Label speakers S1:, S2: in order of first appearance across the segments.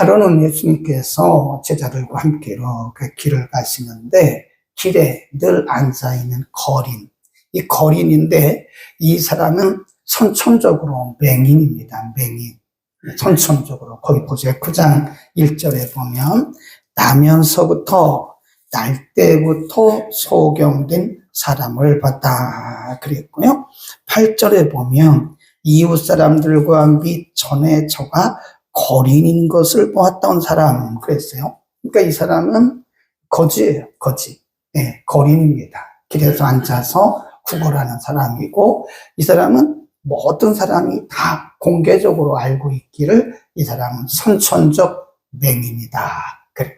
S1: 하루는 예수님께서 제자들과 함께 이렇게 길을 가시는데 길에 늘 앉아있는 거린, 이 거린인데 이 사람은 선천적으로 맹인입니다. 맹인. 선천적으로. 거기 보세요. 9장 1절에 보면 나면서부터 날 때부터 소경된 사람을 봤다 그랬고요. 8절에 보면 이웃 사람들과 및 전에 저가 거린인 것을 보았던 사람 그랬어요. 그러니까 이 사람은 거지예요. 거지. 네, 거린입니다. 길에서 앉아서 구걸하는 사람이고 이 사람은 모든 사람이 다 공개적으로 알고 있기를 이 사람은 선천적 맹인이다. 그래.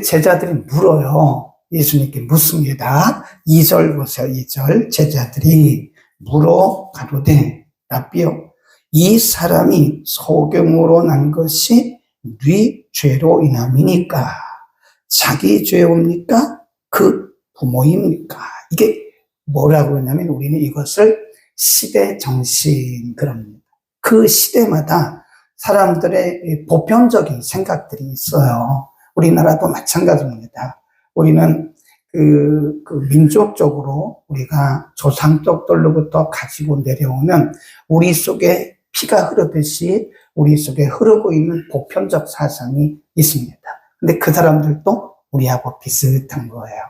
S1: 제자들이 물어요. 예수님께 묻습니다. 2절 보세요. 2절 제자들이 물어 가로되 라삐요 이 사람이 소경으로 난 것이 네 죄로 인함이니까 자기 죄옵니까? 그 부모입니까? 이게 뭐라고 하냐면 우리는 이것을 시대 정신 그럽니다. 그 시대마다 사람들의 보편적인 생각들이 있어요. 우리나라도 마찬가지입니다. 우리는 그 민족적으로 우리가 조상족들로부터 가지고 내려오는 우리 속에 피가 흐르듯이 우리 속에 흐르고 있는 보편적 사상이 있습니다. 근데 그 사람들도 우리하고 비슷한 거예요.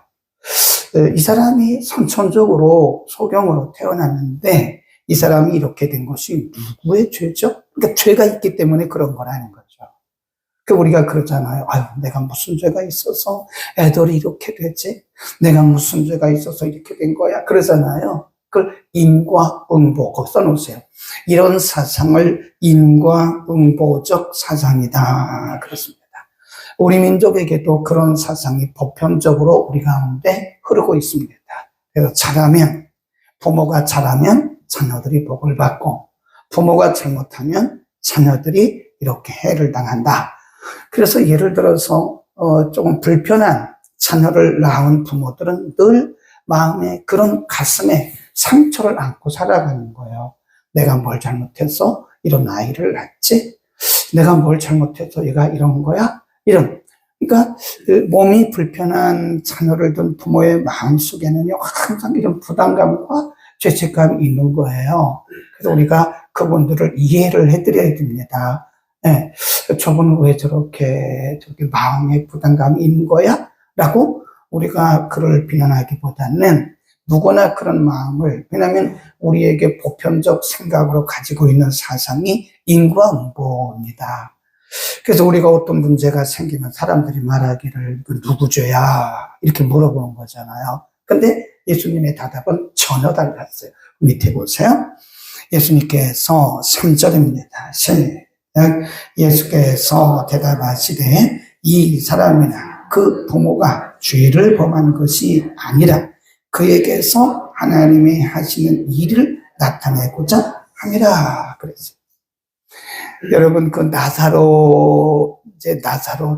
S1: 이 사람이 선천적으로 소경으로 태어났는데 이 사람이 이렇게 된 것이 누구의 죄죠? 그러니까 죄가 있기 때문에 그런 거라는 거죠. 그 우리가 그러잖아요. 아유, 내가 무슨 죄가 있어서 애들이 이렇게 되지? 내가 무슨 죄가 있어서 이렇게 된 거야? 그러잖아요. 그걸 인과응보, 거기 써놓으세요. 이런 사상을 인과응보적 사상이다. 그렇습니다. 우리 민족에게도 그런 사상이 보편적으로 우리 가운데 흐르고 있습니다. 그래서 잘하면, 부모가 잘하면 자녀들이 복을 받고, 부모가 잘못하면 자녀들이 이렇게 해를 당한다. 그래서 예를 들어서 조금 불편한 자녀를 낳은 부모들은 늘 마음에 그런 가슴에 상처를 안고 살아가는 거예요. 내가 뭘 잘못해서 이런 아이를 낳지? 내가 뭘 잘못해서 얘가 이런 거야? 이런. 그러니까 몸이 불편한 자녀를 둔 부모의 마음속에는요 항상 이런 부담감과 죄책감이 있는 거예요. 그래서 우리가 그분들을 이해를 해드려야 됩니다. 네, 저분은 왜 저렇게 마음에 부담감이 있는 거야? 라고 우리가 그를 비난하기보다는 누구나 그런 마음을, 왜냐하면 우리에게 보편적 생각으로 가지고 있는 사상이 인과응보입니다. 그래서 우리가 어떤 문제가 생기면 사람들이 말하기를 누구 죄야? 이렇게 물어보는 거잖아요. 근데 예수님의 대답은 전혀 달랐어요. 밑에 보세요. 예수님께서 3절입니다. 예수께서 대답하시되 이 사람이나 그 부모가 죄를 범한 것이 아니라 그에게서 하나님이 하시는 일을 나타내고자 함이라 그랬어요. 여러분 그 나사로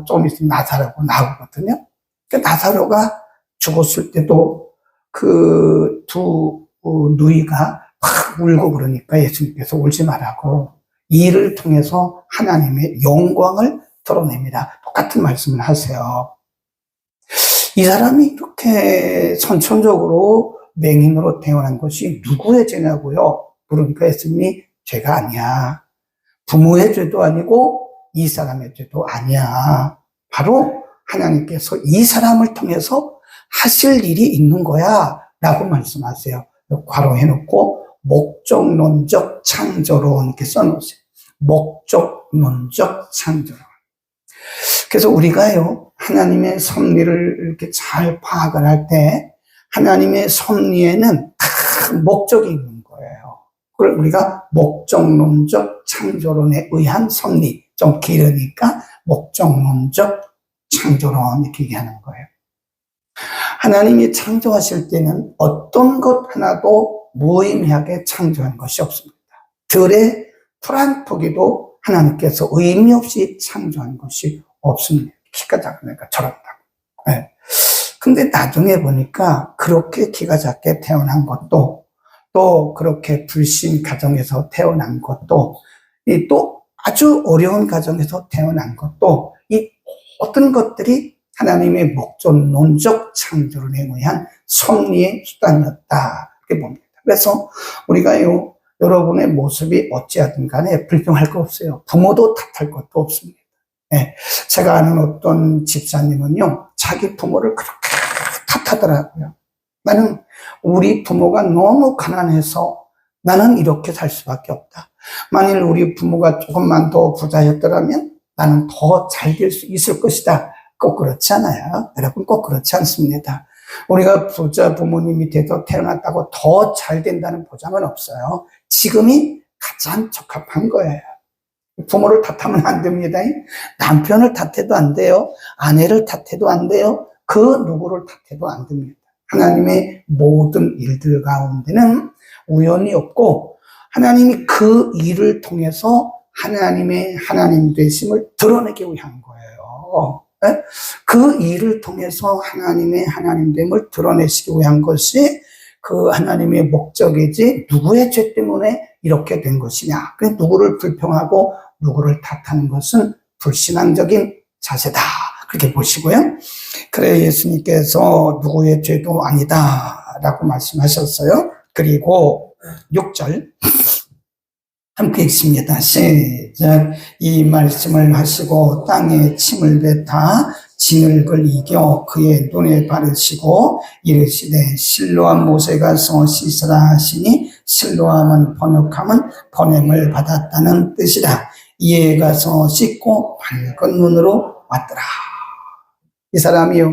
S1: 좀 있으면 나사로가 나오거든요. 그 나사로가 죽었을 때도 그 두 누이가 막 울고 그러니까 예수님께서 울지 말라고 이 일을 통해서 하나님의 영광을 드러냅니다. 똑같은 말씀을 하세요. 이 사람이 이렇게 선천적으로 맹인으로 태어난 것이 누구의 죄냐고요? 그러니까 예수님이 죄가 아니야. 부모의 죄도 아니고 이 사람의 죄도 아니야. 바로 하나님께서 이 사람을 통해서 하실 일이 있는 거야 라고 말씀하세요. 괄호해놓고 목적론적 창조론 이렇게 써놓으세요. 목적론적 창조론. 그래서 우리가요 하나님의 섭리를 이렇게 잘 파악을 할 때 하나님의 섭리에는 큰 목적이 있는 거예요. 그걸 우리가 목적론적 창조론에 의한 섭리, 좀 길으니까 목적론적 창조론 이렇게 얘기하는 거예요. 하나님이 창조하실 때는 어떤 것 하나도 무의미하게 창조한 것이 없습니다. 들의 풀 한 포기도 하나님께서 의미 없이 창조한 것이 없습니다. 키가 작으니까 저런다고. 네. 근데 나중에 보니까 그렇게 키가 작게 태어난 것도 또 그렇게 불신 가정에서 태어난 것도 또 아주 어려운 가정에서 태어난 것도 이 모든 것들이 하나님의 목전론적 창조론에 의한 섭리의 수단이었다. 이렇게 봅니다. 그래서 우리가요, 여러분의 모습이 어찌하든 간에 불평할 거 없어요. 부모도 탓할 것도 없습니다. 네. 제가 아는 어떤 집사님은요, 자기 부모를 그렇게 탓하더라고요. 나는 우리 부모가 너무 가난해서 나는 이렇게 살 수밖에 없다. 만일 우리 부모가 조금만 더 부자였더라면 나는 더 잘 될 수 있을 것이다. 꼭 그렇지 않아요. 여러분, 꼭 그렇지 않습니다. 우리가 부자 부모님이 돼서 태어났다고 더 잘 된다는 보장은 없어요. 지금이 가장 적합한 거예요. 부모를 탓하면 안 됩니다. 남편을 탓해도 안 돼요. 아내를 탓해도 안 돼요. 그 누구를 탓해도 안 됩니다. 하나님의 모든 일들 가운데는 우연이 없고 하나님이 그 일을 통해서 하나님의 하나님 되심을 드러내기 위한 거예요. 그 일을 통해서 하나님의 하나님됨을 드러내시기 위한 것이 그 하나님의 목적이지 누구의 죄 때문에 이렇게 된 것이냐. 누구를 불평하고 누구를 탓하는 것은 불신앙적인 자세다. 그렇게 보시고요. 그래 예수님께서 누구의 죄도 아니다 라고 말씀하셨어요. 그리고 6절 함께 읽습니다. 시작. 이 말씀을 하시고 땅에 침을 뱉아 진흙을 이겨 그의 눈에 바르시고 이르시되 실로암 못에 가서 씻으라 하시니 실로암은 번역하면 번냄을 받았다는 뜻이다. 이에 가서 씻고 밝은 눈으로 왔더라. 이 사람이요,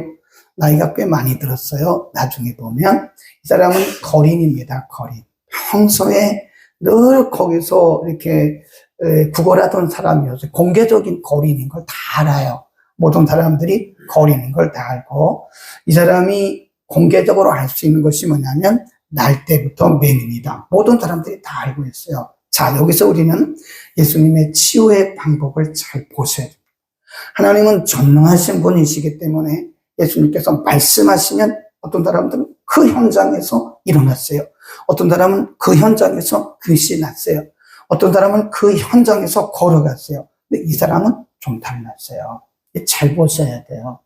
S1: 나이가 꽤 많이 들었어요. 나중에 보면 이 사람은 거린입니다. 거린. 평소에 늘 거기서 이렇게 구걸하던 사람이어서 공개적인 거린인 걸 다 알아요. 모든 사람들이 거린인 걸 다 알고, 이 사람이 공개적으로 알 수 있는 것이 뭐냐면 날 때부터 맹인이다. 모든 사람들이 다 알고 있어요. 자, 여기서 우리는 예수님의 치유의 방법을 잘 보셔야 됩니다. 하나님은 전능하신 분이시기 때문에 예수님께서 말씀하시면 어떤 사람들은 그 현장에서 일어났어요. 어떤 사람은 그 현장에서 귀신이 났어요. 어떤 사람은 그 현장에서 걸어갔어요. 근데 이 사람은 좀 달랐어요. 잘 보셔야 돼요.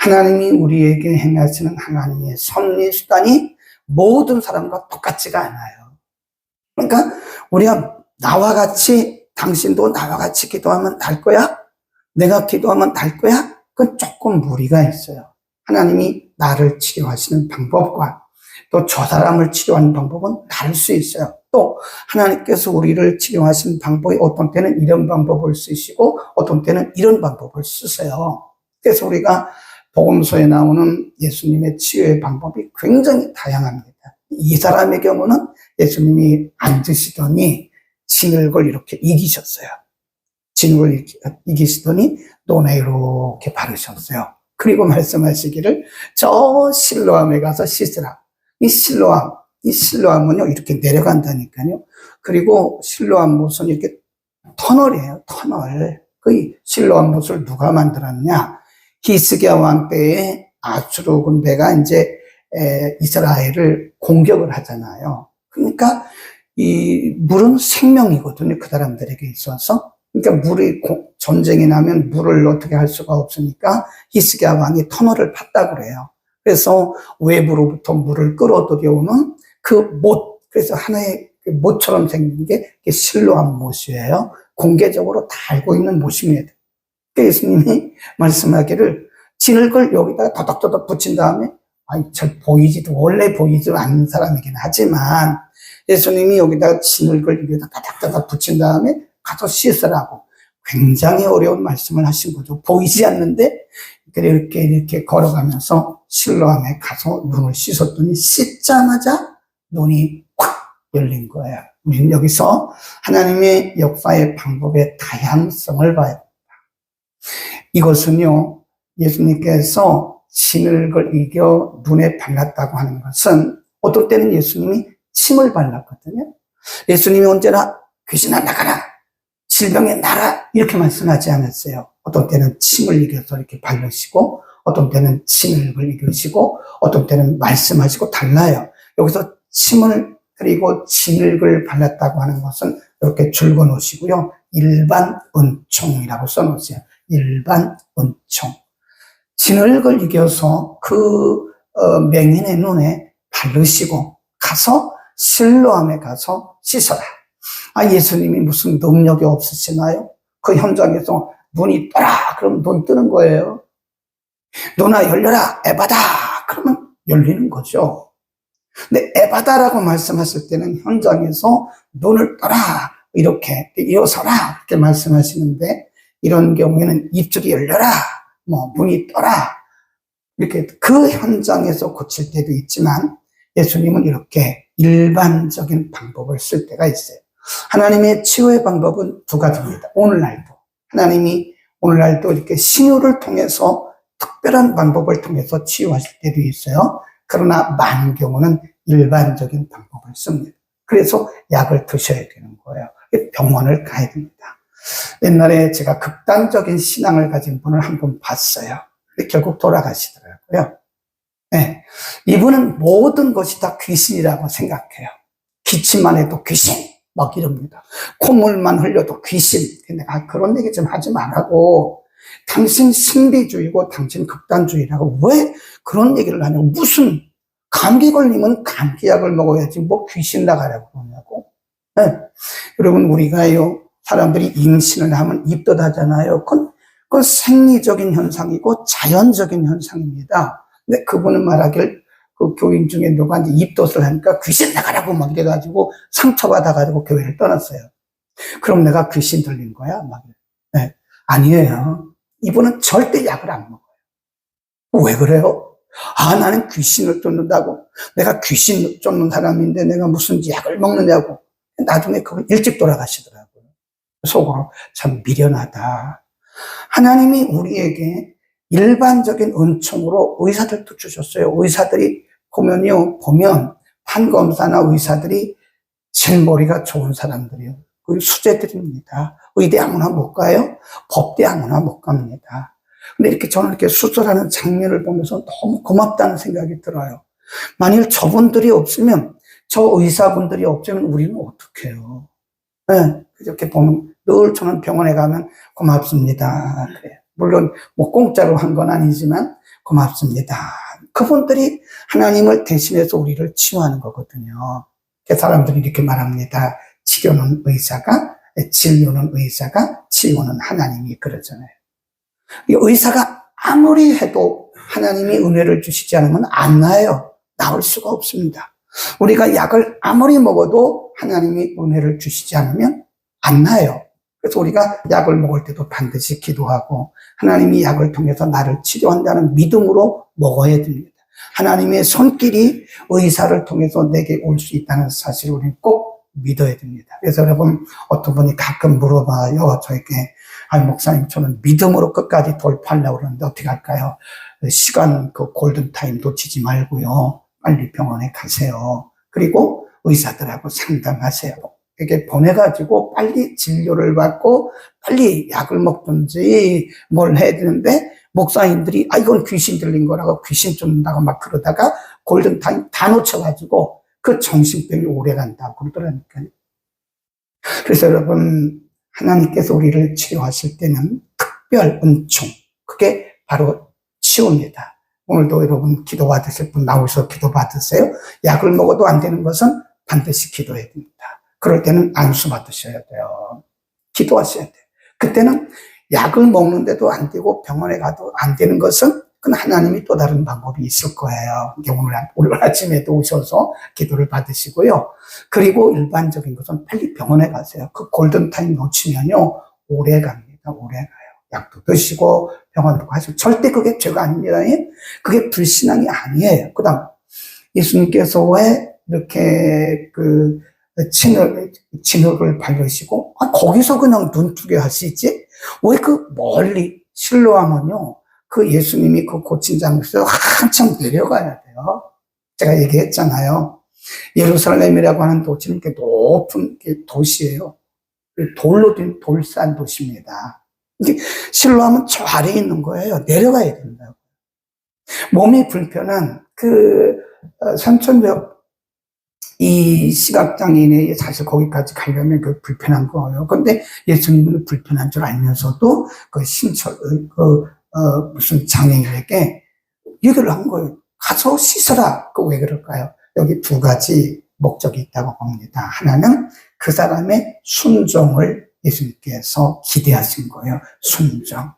S1: 하나님이 우리에게 행하시는 하나님의 섭리 수단이 모든 사람과 똑같지가 않아요. 그러니까 우리가 나와 같이, 당신도 나와 같이 기도하면 날 거야? 내가 기도하면 날 거야? 그건 조금 무리가 있어요. 하나님이 나를 치료하시는 방법과 또 저 사람을 치료하는 방법은 다를 수 있어요. 또 하나님께서 우리를 치료하시는 방법이 어떤 때는 이런 방법을 쓰시고 어떤 때는 이런 방법을 쓰세요. 그래서 우리가 복음서에 나오는 예수님의 치유의 방법이 굉장히 다양합니다. 이 사람의 경우는 예수님이 앉으시더니 진흙을 이렇게 이기셨어요. 진흙을 이기시더니 눈에 이렇게 바르셨어요. 그리고 말씀하시기를 저 실로암에 가서 씻으라. 이 실로암은요 이렇게 내려간다니까요. 그리고 실로암 못은 이렇게 터널이에요. 터널. 그 실로암 못을 누가 만들었냐? 히스기야 왕 때에 아수르 군대가 이제 이스라엘을 공격을 하잖아요. 그러니까 이 물은 생명이거든요. 그 사람들에게 있어서. 그러니까 전쟁이 나면 물을 어떻게 할 수가 없으니까 히스기야 왕이 터널을 팠다고 그래요. 그래서 외부로부터 물을 끌어들여오는 그 못, 그래서 하나의 못처럼 생긴 게 실로암 못이에요. 공개적으로 다 알고 있는 못입니다. 예수님이 말씀하기를 진흙을 여기다가 더덕더덕 붙인 다음에, 잘 원래 보이지도 않는 사람이긴 하지만, 예수님이 여기다가 진흙을 여기다 더덕더덕 붙인 다음에 가서 씻으라고 굉장히 어려운 말씀을 하신 거죠. 보이지 않는데, 이렇게 걸어가면서 실로암에 가서 눈을 씻었더니 씻자마자 눈이 확 열린 거예요. 우리는 여기서 하나님의 역사의 방법의 다양성을 봐야 됩니다. 이것은요, 예수님께서 진흙을 이겨 눈에 발랐다고 하는 것은 어떨 때는 예수님이 침을 발랐거든요. 예수님이 언제나 귀신아 나가라, 질병에 나라 이렇게 말씀하지 않았어요. 어떤 때는 침을 이겨서 이렇게 바르시고 어떤 때는 진흙을 이기시고 어떤 때는 말씀하시고 달라요. 여기서 침을 그리고 진흙을 발랐다고 하는 것은 이렇게 줄거 놓으시고요. 일반 은총이라고 써놓으세요. 일반 은총. 진흙을 이겨서 그 맹인의 눈에 바르시고 가서 실로암에 가서 씻어라. 아, 예수님이 무슨 능력이 없으시나요? 그 현장에서 눈이 떠라 그러면 눈 뜨는 거예요. 눈아 열려라 에바다 그러면 열리는 거죠. 근데 에바다라고 말씀하실 때는 현장에서 눈을 떠라 이렇게 일어서라 이렇게 말씀하시는데, 이런 경우에는 입술이 열려라 문이 떠라 이렇게 그 현장에서 고칠 때도 있지만, 예수님은 이렇게 일반적인 방법을 쓸 때가 있어요. 하나님의 치유의 방법은 두 가지입니다. 오늘날도 하나님이 오늘날도 이렇게 신유를 통해서 특별한 방법을 통해서 치유하실 때도 있어요. 그러나 많은 경우는 일반적인 방법을 씁니다. 그래서 약을 드셔야 되는 거예요. 병원을 가야 됩니다. 옛날에 제가 극단적인 신앙을 가진 분을 한 번 봤어요. 근데 결국 돌아가시더라고요. 네. 이분은 모든 것이 다 귀신이라고 생각해요. 기침만 해도 귀신 막 이럽니다. 콧물만 흘려도 귀신. 근데 그런 얘기 좀 하지 말라고. 당신 신비주의고 당신 극단주의라고 왜 그런 얘기를 하냐고. 무슨 감기 걸리면 감기약을 먹어야지 뭐 귀신 나가라고 그러냐고. 네. 여러분, 우리가요 사람들이 임신을 하면 입덧하잖아요. 그건 생리적인 현상이고 자연적인 현상입니다. 근데 그분은 말하길 그 교인 중에 누가 이제 입덧을 하니까 귀신 나가라고 막 이래가지고 상처받아가지고 교회를 떠났어요. 그럼 내가 귀신 들린 거야? 막. 네. 아니에요. 이분은 절대 약을 안 먹어요. 왜 그래요? 아, 나는 귀신을 쫓는다고. 내가 귀신 쫓는 사람인데 내가 무슨 약을 먹느냐고. 나중에 그건 일찍 돌아가시더라고요. 속으로 참 미련하다. 하나님이 우리에게 일반적인 은총으로 의사들도 주셨어요. 의사들이 보면 판검사나 의사들이 제일 머리가 좋은 사람들이에요. 그리고 수재들입니다. 의대 아무나 못 가요. 법대 아무나 못 갑니다. 근데 이렇게 저는 이렇게 수술하는 장면을 보면서 너무 고맙다는 생각이 들어요. 만일 저분들이 없으면, 저 의사분들이 없으면 우리는 어떡해요. 네, 이렇게 보면 늘 저는 병원에 가면 고맙습니다. 그래요. 물론 뭐 공짜로 한 건 아니지만 고맙습니다. 그분들이 하나님을 대신해서 우리를 치유하는 거거든요. 사람들이 이렇게 말합니다. 치료는 의사가, 진료는 의사가, 치유는 하나님이 그러잖아요. 이 의사가 아무리 해도 하나님이 은혜를 주시지 않으면 안 나아요. 나을 수가 없습니다. 우리가 약을 아무리 먹어도 하나님이 은혜를 주시지 않으면 안 나아요. 그래서 우리가 약을 먹을 때도 반드시 기도하고 하나님이 약을 통해서 나를 치료한다는 믿음으로 먹어야 됩니다. 하나님의 손길이 의사를 통해서 내게 올 수 있다는 사실을 우리는 꼭 믿어야 됩니다. 그래서 여러분, 어떤 분이 가끔 물어봐요. 저에게, 아니 목사님, 저는 믿음으로 끝까지 돌파하려고 그러는데 어떻게 할까요? 시간, 골든타임 놓치지 말고요. 빨리 병원에 가세요. 그리고 의사들하고 상담하세요. 이렇게 보내가지고 빨리 진료를 받고 빨리 약을 먹든지 뭘 해야 되는데, 목사님들이 이건 귀신 들린 거라고 귀신 쫓는다고 막 그러다가 골든타임 다 놓쳐가지고 그 정신병이 오래 간다고 그러더라니까요. 그래서 여러분, 하나님께서 우리를 치료하실 때는 특별 은총, 그게 바로 치유입니다. 오늘도 여러분 기도 받으실 분 나오셔서 기도 받으세요. 약을 먹어도 안 되는 것은 반드시 기도해야 됩니다. 그럴 때는 안수 받으셔야 돼요. 기도하셔야 돼요. 그때는 약을 먹는데도 안 되고 병원에 가도 안 되는 것은 그건 하나님이 또 다른 방법이 있을 거예요. 오늘 아침에도 오셔서 기도를 받으시고요. 그리고 일반적인 것은 빨리 병원에 가세요. 그 골든타임 놓치면요, 오래 갑니다. 오래 가요. 약도 드시고 병원으로 가시고. 절대 그게 죄가 아닙니다. 그게 불신앙이 아니에요. 그 다음, 예수님께서 왜 이렇게 진흙을 바르시고, 거기서 그냥 눈뜨게 하시지? 왜 그 멀리, 실로암은요, 그 예수님이 그 고친 장소에서 한참 내려가야 돼요. 제가 얘기했잖아요. 예루살렘이라고 하는 도시는 이렇게 높은 도시예요. 돌로 된 돌산 도시입니다. 이게 실로암은 저 아래에 있는 거예요. 내려가야 된다고. 몸이 불편한 선천적 이 시각장애인이 사실 거기까지 가려면 그 불편한 거예요. 근데 예수님은 불편한 줄 알면서도 그 무슨 장애인에게 얘기를 한 거예요. 가서 씻어라. 그 왜 그럴까요? 여기 두 가지 목적이 있다고 봅니다. 하나는 그 사람의 순종을 예수님께서 기대하신 거예요. 순종.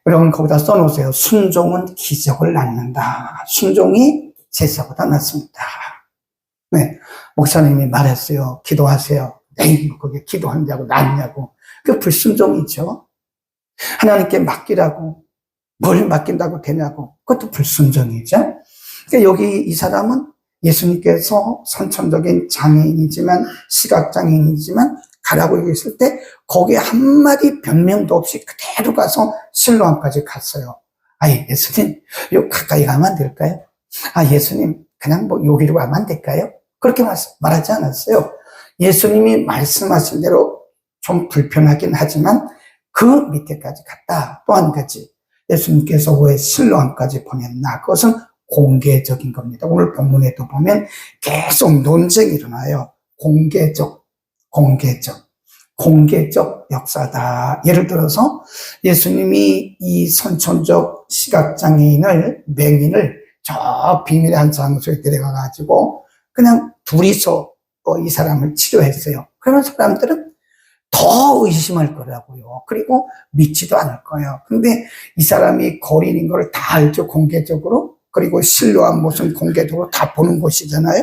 S1: 여러분 거기다 써놓으세요. 순종은 기적을 낳는다. 순종이 제사보다 낫습니다. 네, 목사님이 말했어요. 기도하세요. 에이, 그게 기도한다고 낫냐고. 그 불순종이죠. 하나님께 맡기라고. 뭘 맡긴다고 되냐고. 그것도 불순종이죠. 그러니까 여기 이 사람은 예수님께서 선천적인 장애인이지만, 시각장애인이지만, 가라고 얘기했을 때, 거기에 한마디 변명도 없이 그대로 가서 실로암까지 갔어요. 아이, 예수님, 요 가까이 가면 안 될까요? 아, 예수님, 그냥 뭐 여기로 가면 안 될까요? 그렇게 말하지 않았어요. 예수님이 말씀하신 대로 좀 불편하긴 하지만 그 밑에까지 갔다. 또 한 가지, 예수님께서 왜 실로암까지 보냈나? 그것은 공개적인 겁니다. 오늘 본문에도 보면 계속 논쟁이 일어나요. 공개적 역사다. 예를 들어서 예수님이 이 선천적 시각장애인을, 맹인을 저 비밀의 한 장소에 데려가가지고 그냥 둘이서 이 사람을 치료했어요. 그러면 사람들은 더 의심할 거라고요. 그리고 믿지도 않을 거예요. 근데 이 사람이 거린인 걸 다 알죠, 공개적으로. 그리고 실로암 무슨 공개적으로 다 보는 곳이잖아요.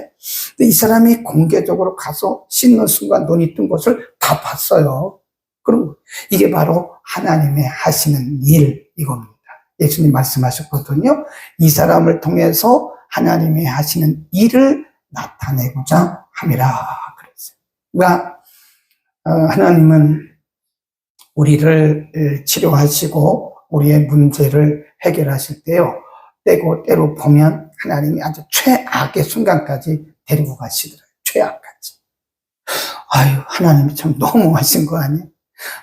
S1: 근데 이 사람이 공개적으로 가서 씻는 순간 눈이 뜬 것을 다 봤어요. 그럼 이게 바로 하나님의 하시는 일, 이겁니다. 예수님 말씀하셨거든요. 이 사람을 통해서 하나님의 하시는 일을 나타내고자 함이라 그랬어요. 그러니까 하나님은 우리를 치료하시고 우리의 문제를 해결하실 때요, 때로 보면 하나님이 아주 최악의 순간까지 데리고 가시더라고요. 최악까지. 아유, 하나님이 참 너무하신 거 아니에요?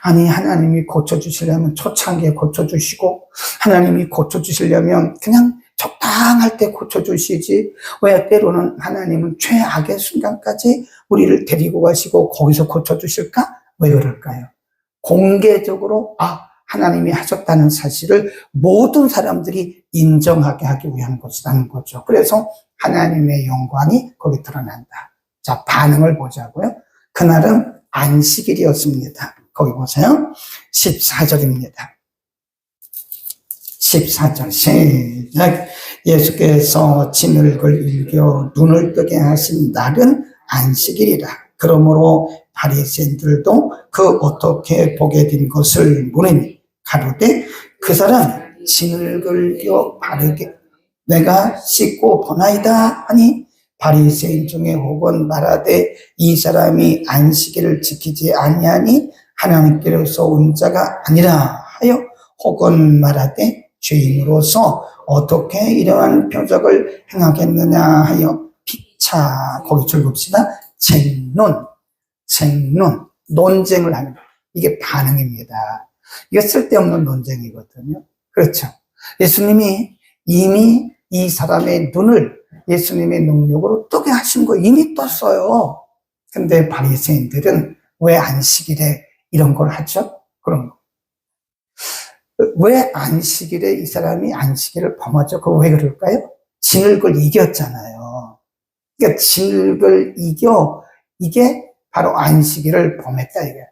S1: 아니, 하나님이 고쳐주시려면 초창기에 고쳐주시고, 하나님이 고쳐주시려면 그냥 적당할 때 고쳐주시지, 왜 때로는 하나님은 최악의 순간까지 우리를 데리고 가시고 거기서 고쳐주실까? 왜 그럴까요? 공개적으로 하나님이 하셨다는 사실을 모든 사람들이 인정하게 하기 위한 것이라는 거죠. 그래서 하나님의 영광이 거기 드러난다. 자, 반응을 보자고요. 그날은 안식일이었습니다. 거기 보세요. 14절입니다. 14절 시작. 예수께서 진흙을 일겨 눈을 뜨게 하신 날은 안식일이라. 그러므로 바리새인들도 그 어떻게 보게 된 것을 물으니 가로되 그 사람 진흙을 겨 바르게 내가 씻고 보나이다 하니, 바리새인 중에 혹은 말하되 이 사람이 안식일을 지키지 아니하니 하나님께로서 온 자가 아니라 하여, 혹은 말하되 죄인으로서 어떻게 이러한 표적을 행하겠느냐 하여 피차. 거기 줄 봅시다. 논쟁을 하는 거예요. 이게 반응입니다. 이게 쓸데없는 논쟁이거든요. 그렇죠. 예수님이 이미 이 사람의 눈을 예수님의 능력으로 뜨게 하신 거 이미 떴어요. 근데 바리새인들은 왜 안식일에 이런 걸 하죠? 그런 거. 왜 안식일에 이 사람이 안식일을 범하죠? 그거 왜 그럴까요? 진흙을 이겼잖아요. 그러니까 진흙을 이겨, 이게 바로 안식일을 범했다 이거예요.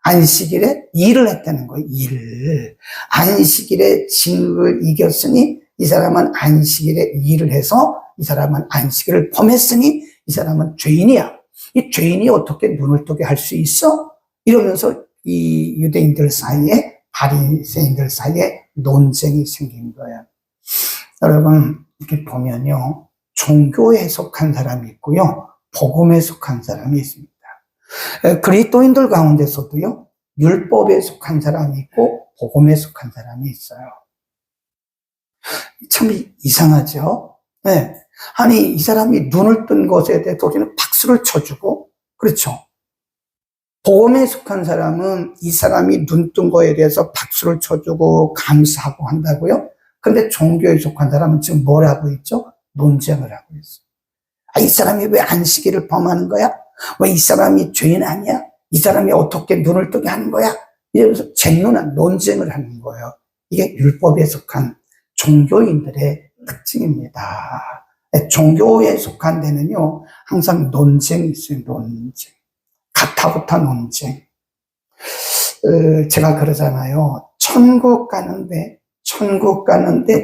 S1: 안식일에 일을 했다는 거예요. 일을. 안식일에 진흙을 이겼으니 이 사람은 안식일에 일을 해서 이 사람은 안식일을 범했으니 이 사람은 죄인이야. 이 죄인이 어떻게 눈을 뜨게 할 수 있어? 이러면서 이 유대인들 사이에, 바리새인들 사이에 논쟁이 생긴 거예요. 여러분 이렇게 보면요, 종교에 속한 사람이 있고요, 복음에 속한 사람이 있습니다. 그리스도인들 가운데서도요, 율법에 속한 사람이 있고 복음에 속한 사람이 있어요. 참 이상하죠? 네. 아니, 이 사람이 눈을 뜬 것에 대해서 우리는 박수를 쳐주고, 그렇죠? 복음에 속한 사람은 이 사람이 눈 뜬 거에 대해서 박수를 쳐주고 감사하고 한다고요? 근데 종교에 속한 사람은 지금 뭘 하고 있죠? 논쟁을 하고 있어요. 아, 이 사람이 왜 안식일을 범하는 거야? 왜 이 사람이 죄인 아니야? 이 사람이 어떻게 눈을 뜨게 하는 거야? 이러면서 쟁론한 논쟁을 하는 거예요. 이게 율법에 속한 종교인들의 특징입니다. 종교에 속한 데는요, 항상 논쟁이 있어요, 논쟁. 가타부타 논쟁. 제가 그러잖아요. 천국 가는데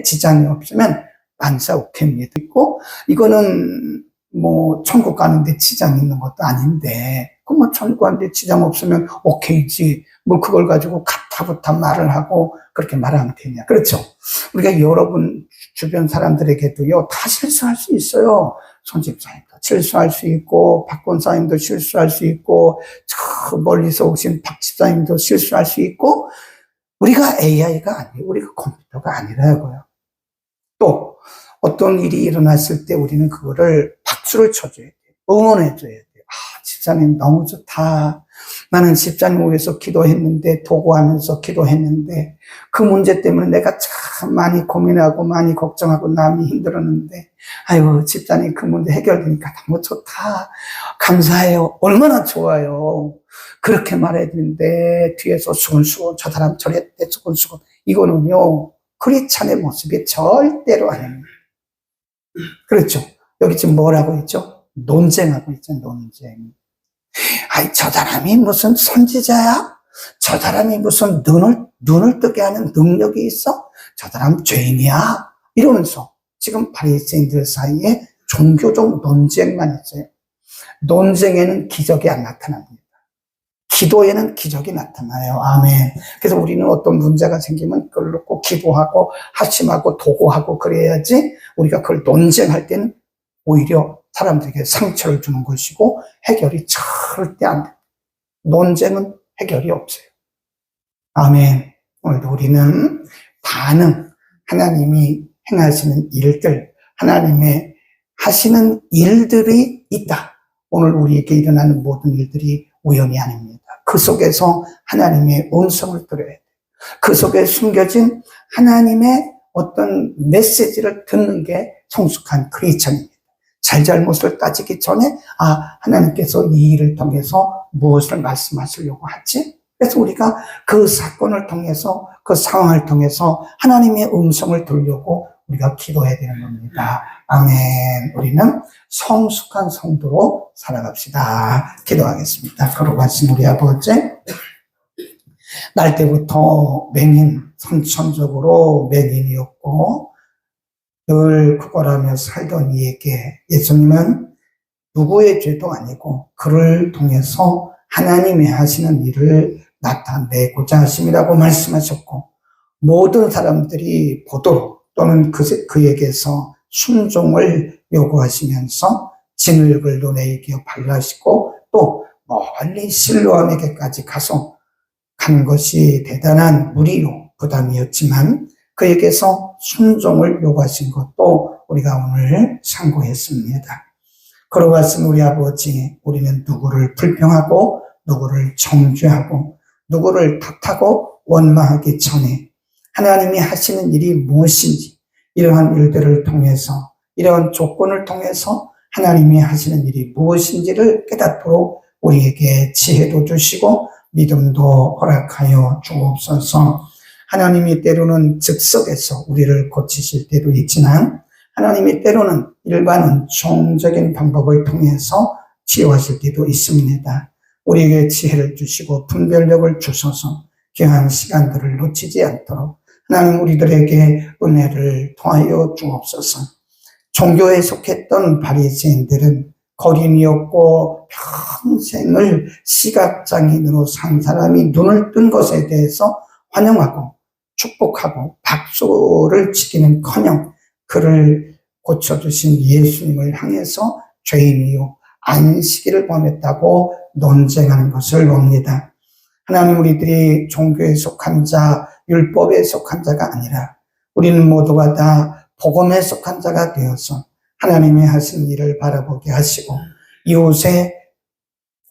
S1: 지장이 없으면 만사오케입니다. 있고, 이거는 뭐, 천국 가는데 지장 있는 것도 아닌데, 뭐, 천국 가는데 지장 없으면 오케이지. 뭐, 그걸 가지고 가타부타 말을 하고, 그렇게 말하면 되냐. 그렇죠. 우리가 여러분 주변 사람들에게도요, 다 실수할 수 있어요. 손집사님도 실수할 수 있고, 박권사님도 실수할 수 있고, 저 멀리서 오신 박집사님도 실수할 수 있고, 우리가 AI가 아니에요. 우리가 컴퓨터가 아니라고요. 또, 어떤 일이 일어났을 때 우리는 그거를 박수를 쳐줘야 돼요. 응원해줘야 돼요. 아, 집사님 너무 좋다. 나는 집사님 위해서 기도했는데, 도구하면서 기도했는데, 그 문제 때문에 내가 참 많이 고민하고 많이 걱정하고 남이 힘들었는데, 아이고, 집사님 그 문제 해결되니까 너무 좋다. 감사해요. 얼마나 좋아요. 그렇게 말해야 되는데, 뒤에서 수근수근, 저 사람 저랬대, 수근수근. 이거는요, 크리스찬의 모습이 절대로 아닙니다. 그렇죠. 여기 지금 뭐라고 했죠? 논쟁하고 있죠, 논쟁. 아이, 저 사람이 무슨 선지자야? 저 사람이 무슨 눈을 뜨게 하는 능력이 있어? 저 사람 죄인이야? 이러면서 지금 바리새인들 사이에 종교적 논쟁만 있어요. 논쟁에는 기적이 안 나타납니다. 기도에는 기적이 나타나요. 아멘. 그래서 우리는 어떤 문제가 생기면 그걸 놓고 기도하고 합심하고 도구하고 그래야지 우리가 그걸 논쟁할 때는 오히려 사람들에게 상처를 주는 것이고 해결이 절대 안 돼요. 논쟁은 해결이 없어요. 아멘. 오늘도 우리는 반응, 하나님이 행하시는 일들, 하나님의 하시는 일들이 있다. 오늘 우리에게 일어나는 모든 일들이 우연이 아닙니다. 그 속에서 하나님의 음성을 들어야 돼요. 그 속에 숨겨진 하나님의 어떤 메시지를 듣는 게 성숙한 크리스천입니다. 잘잘못을 따지기 전에 하나님께서 이 일을 통해서 무엇을 말씀하시려고 하지? 그래서 우리가 그 사건을 통해서 그 상황을 통해서 하나님의 음성을 들으려고 우리가 기도해야 되는 겁니다. 아멘. 우리는 성숙한 성도로 살아갑시다. 기도하겠습니다. 거룩하신 우리 아버지, 날 때부터 선천적으로 맹인이었고 늘 구걸하며 살던 이에게 예수님은 누구의 죄도 아니고 그를 통해서 하나님이 하시는 일을 나타내고자 하심이라고 말씀하셨고, 모든 사람들이 보도록 또는 그에게서 순종을 요구하시면서 진흙을 눈에 익혀 발라시고 또 멀리 실로암에게까지 가는 것이 대단한 무리요 부담이었지만 그에게서 순종을 요구하신 것도 우리가 오늘 참고했습니다. 걸어갔은 우리 아버지, 우리는 누구를 불평하고 누구를 정죄하고 누구를 탓하고 원망하기 전에 하나님이 하시는 일이 무엇인지, 이러한 일들을 통해서, 이러한 조건을 통해서 하나님이 하시는 일이 무엇인지를 깨닫도록 우리에게 지혜도 주시고 믿음도 허락하여 주옵소서. 하나님이 때로는 즉석에서 우리를 고치실 때도 있지만 하나님이 때로는 일반 종적인 방법을 통해서 치유하실 때도 있습니다. 우리에게 지혜를 주시고 분별력을 주셔서 귀한 시간들을 놓치지 않도록 하나님 우리들에게 은혜를 더하여 주옵소서. 종교에 속했던 바리새인들은 거린이었고 평생을 시각장애인으로 산 사람이 눈을 뜬 것에 대해서 환영하고 축복하고 박수를 치기는커녕 그를 고쳐주신 예수님을 향해서 죄인이요 안식일을 범했다고 논쟁하는 것을 봅니다. 하나님, 우리들이 종교에 속한 자, 율법에 속한 자가 아니라 우리는 모두가 다 복음에 속한 자가 되어서 하나님이 하신 일을 바라보게 하시고 이웃의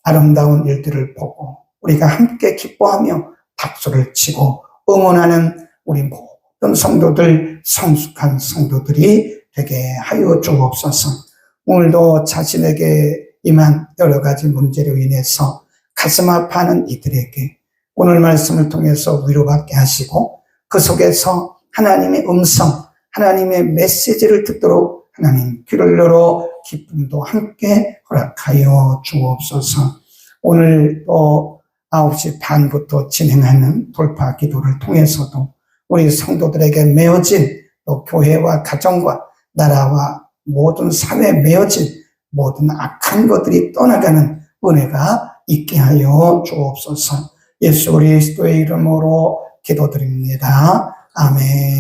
S1: 아름다운 일들을 보고 우리가 함께 기뻐하며 박수를 치고 응원하는 우리 모든 성도들, 성숙한 성도들이 되게 하여 주옵소서. 오늘도 자신에게 임한 여러 가지 문제로 인해서 가슴 아파하는 이들에게 오늘 말씀을 통해서 위로받게 하시고 그 속에서 하나님의 음성, 하나님의 메시지를 듣도록 하나님 귀를 열어 기쁨도 함께 허락하여 주옵소서. 오늘 또 9시 반부터 진행하는 돌파 기도를 통해서도 우리 성도들에게 메어진 또 교회와 가정과 나라와 모든 사회에 메어진 모든 악한 것들이 떠나가는 은혜가 있게 하여 주옵소서. 예수 그리스도의 이름으로 기도드립니다. 아멘.